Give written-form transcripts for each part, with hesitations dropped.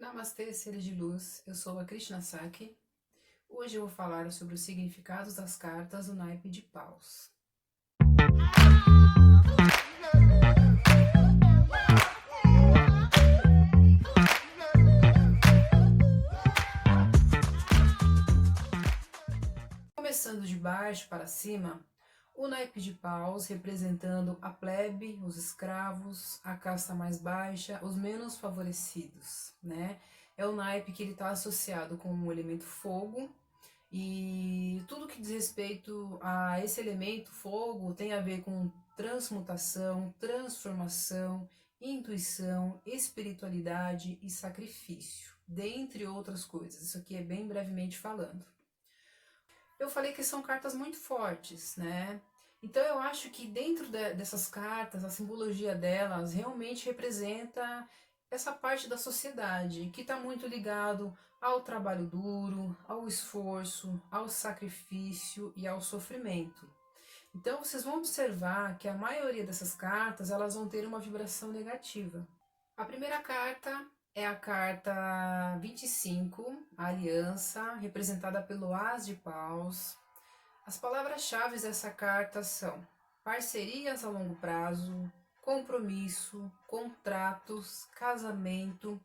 Namastê, seres de luz, eu sou a Krishna Saki. Hoje eu vou falar sobre os significados das cartas do naipe de paus. Começando de baixo para cima, o naipe de paus representando a plebe, os escravos, a casta mais baixa, os menos favorecidos, né? É o naipe que ele está associado com o elemento fogo, e tudo que diz respeito a esse elemento fogo tem a ver com transmutação, transformação, intuição, espiritualidade e sacrifício, dentre outras coisas. Isso aqui é bem brevemente falando. Eu falei que são cartas muito fortes, né? Então eu acho que dentro dessas cartas, a simbologia delas realmente representa essa parte da sociedade que está muito ligado ao trabalho duro, ao esforço, ao sacrifício e ao sofrimento. Então vocês vão observar que a maioria dessas cartas elas vão ter uma vibração negativa. A primeira carta é a carta 25, a aliança, representada pelo As de Paus. As palavras-chave dessa carta são parcerias a longo prazo, compromisso, contratos, casamento,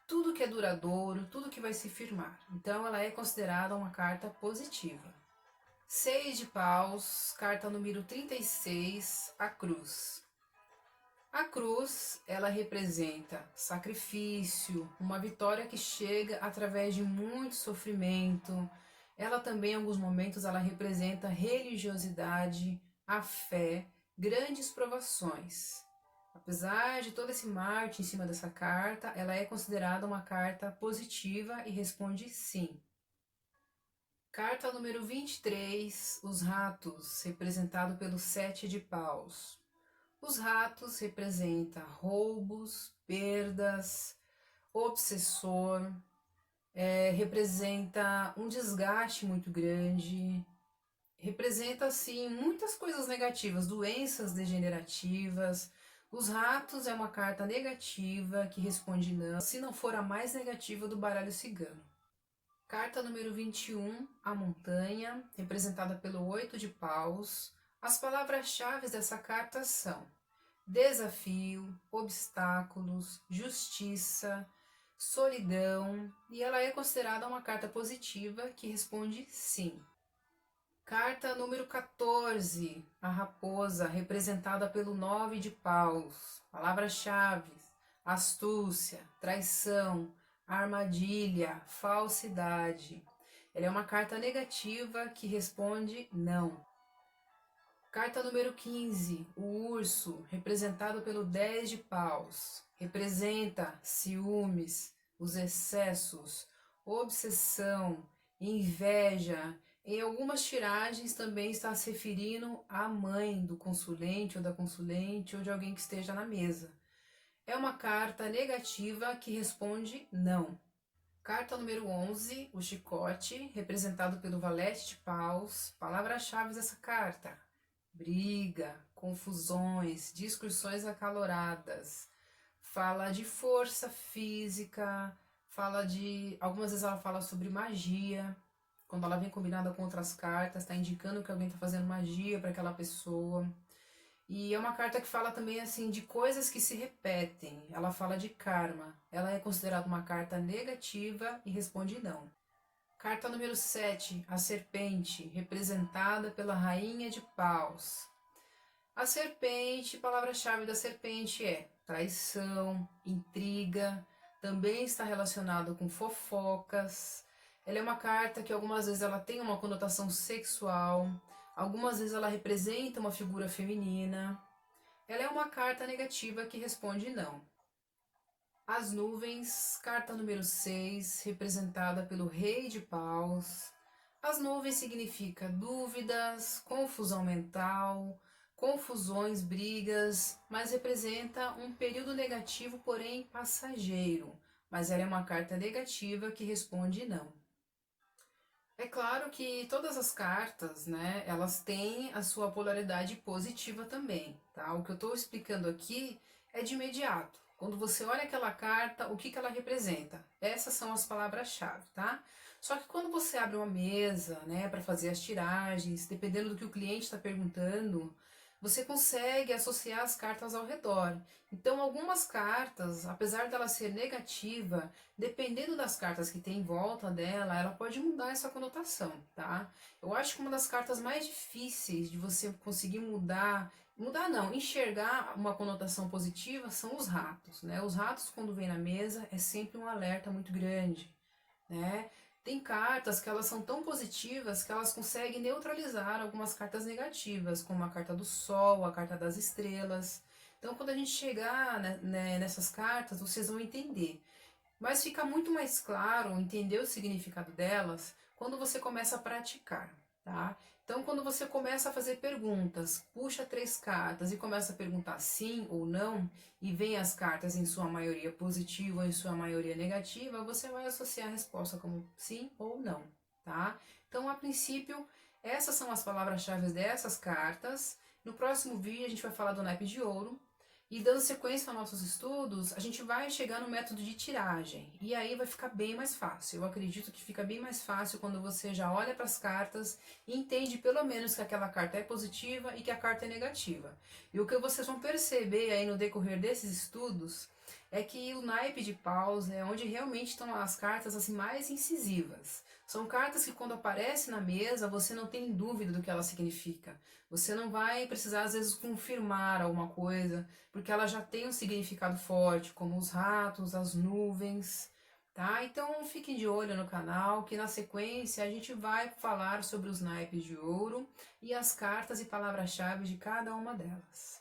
tudo que é duradouro, tudo que vai se firmar. Então ela é considerada uma carta positiva. 6 de paus, carta número 36, a cruz. A cruz, ela representa sacrifício, uma vitória que chega através de muito sofrimento. Ela também, em alguns momentos, ela representa religiosidade, a fé, grandes provações. Apesar de todo esse Marte em cima dessa carta, ela é considerada uma carta positiva e responde sim. Carta número 23, os ratos, representado pelo 7 de paus. Os ratos representam roubos, perdas, obsessor, representa um desgaste muito grande, representa assim muitas coisas negativas, doenças degenerativas. Os ratos é uma carta negativa que responde não, se não for a mais negativa do baralho cigano. Carta número 21, a montanha, representada pelo 8 de paus. As palavras-chave dessa carta são desafio, obstáculos, justiça, solidão, e ela é considerada uma carta positiva que responde sim. Carta número 14, a raposa, representada pelo 9 de paus. Palavras-chave: astúcia, traição, armadilha, falsidade. Ela é uma carta negativa que responde não. Carta número 15, o urso, representado pelo 10 de paus. Representa ciúmes, os excessos, obsessão, inveja. Em algumas tiragens também está se referindo à mãe do consulente ou da consulente ou de alguém que esteja na mesa. É uma carta negativa que responde não. Carta número 11, o chicote, representado pelo valete de paus. Palavras-chave dessa carta: briga, confusões, discussões acaloradas. Fala de força física, fala de... algumas vezes ela fala sobre magia. Quando ela vem combinada com outras cartas, está indicando que alguém está fazendo magia para aquela pessoa. E é uma carta que fala também assim de coisas que se repetem. Ela fala de karma. Ela é considerada uma carta negativa e responde não. Carta número 7, a serpente, representada pela rainha de paus. A serpente, palavra-chave da serpente é traição, intriga, também está relacionado com fofocas. Ela é uma carta que algumas vezes ela tem uma conotação sexual, algumas vezes ela representa uma figura feminina. Ela é uma carta negativa que responde não. As nuvens, carta número 6, representada pelo rei de paus. As nuvens significa dúvidas, confusão mental, confusões, brigas, mas representa um período negativo, porém passageiro. Mas ela é uma carta negativa que responde não. É claro que todas as cartas, né, elas têm a sua polaridade positiva também, tá? O que eu estou explicando aqui é de imediato. Quando você olha aquela carta, o que que ela representa? Essas são as palavras-chave, tá? Só que quando você abre uma mesa, né, para fazer as tiragens, dependendo do que o cliente está perguntando, você consegue associar as cartas ao redor. Então, algumas cartas, apesar dela ser negativa, dependendo das cartas que tem em volta dela, ela pode mudar essa conotação, tá? Eu acho que uma das cartas mais difíceis de você conseguir mudar não, enxergar uma conotação positiva são os ratos, né? Os ratos, quando vem na mesa, é sempre um alerta muito grande, né? Tem cartas que elas são tão positivas que elas conseguem neutralizar algumas cartas negativas, como a carta do sol, a carta das estrelas. Então, quando a gente chegar nessas cartas, vocês vão entender. Mas fica muito mais claro entender o significado delas quando você começa a praticar, tá? Então, quando você começa a fazer perguntas, puxa 3 cartas e começa a perguntar sim ou não, e vem as cartas em sua maioria positiva ou em sua maioria negativa, você vai associar a resposta como sim ou não, tá? Então, a princípio, essas são as palavras-chave dessas cartas. No próximo vídeo, a gente vai falar do naipe de ouro. E dando sequência aos nossos estudos, a gente vai chegar no método de tiragem. E aí vai ficar bem mais fácil. Eu acredito que fica bem mais fácil quando você já olha para as cartas e entende pelo menos que aquela carta é positiva e que a carta é negativa. E o que vocês vão perceber aí no decorrer desses estudos é que o naipe de paus é onde realmente estão as cartas assim mais incisivas. São cartas que quando aparecem na mesa você não tem dúvida do que ela significa. Você não vai precisar às vezes confirmar alguma coisa, porque ela já tem um significado forte, como os ratos, as nuvens, tá? Então fiquem de olho no canal, que na sequência a gente vai falar sobre os naipes de ouro e as cartas e palavras-chave de cada uma delas.